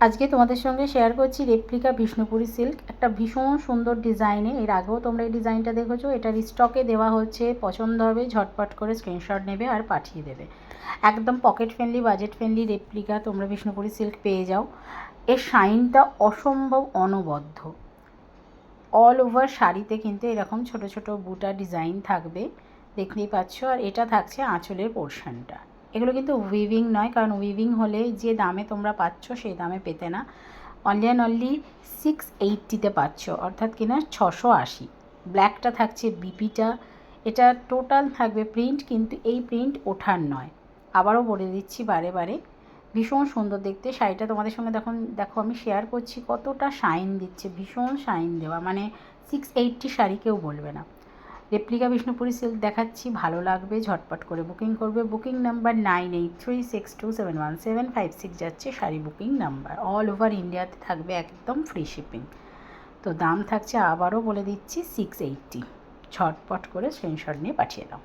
আজকে তোমাদের সঙ্গে শেয়ার করছি রেপ্লিকা বিষ্ণুপুরি সিল্ক, একটা ভীষণ সুন্দর ডিজাইনে। এর আগেও তোমরা এই ডিজাইনটা দেখেছো। এটার স্টকে দেওয়া হচ্ছে, পছন্দ হবে ঝটপট করে স্ক্রিনশট নেবে আর পাঠিয়ে দেবে। একদম pocket friendly, budget friendly replica তোমরা বিষ্ণুপুরি সিল্ক পেয়ে যাও। এর শাইনটা অসম্ভব অনবদ্য। অল ওভার শাড়িতে কিন্তু এরকম ছোট ছোট বুটা ডিজাইন থাকবে, দেখতেই পাচ্ছ। আর এটা থাকছে আঁচলের পোর্শনটা। এগুলো কিন্তু উইভিং নয়, কারণ উইভিং হলে যে দামে তোমরা পাচ্ছ সেই দামে পেতে না। অনলি অ্যান্ড অনলি 680-তে পাচ্ছ, অর্থাৎ কিনা 680। ব্ল্যাকটা থাকছে বিপিটা। এটা টোটাল থাকবে প্রিন্ট, কিন্তু এই প্রিন্ট ওঠার নয়। আবারও বলে দিচ্ছি বারে বারে, ভীষণ সুন্দর দেখতে শাড়িটা। তোমাদের সঙ্গে দেখো আমি শেয়ার করছি কতটা শাইন দিচ্ছে, ভীষণ শাইন দেওয়া, মানে 680 শাড়ি কেউ বলবে না। রেপ্লিকা বিষ্ণুপুরি সিল্ক দেখাচ্ছি, ভালো লাগবে ঝটপট করে বুকিং করবে। বুকিং নাম্বার 9836271756 যাচ্ছে sari booking number. All over ইন্ডিয়াতে থাকবে একদম ফ্রি শিপিং। তো দাম থাকছে আবারও বলে দিচ্ছি 680। ঝটপট করে স্ক্রিনশট নিয়ে পাঠিয়ে দাও।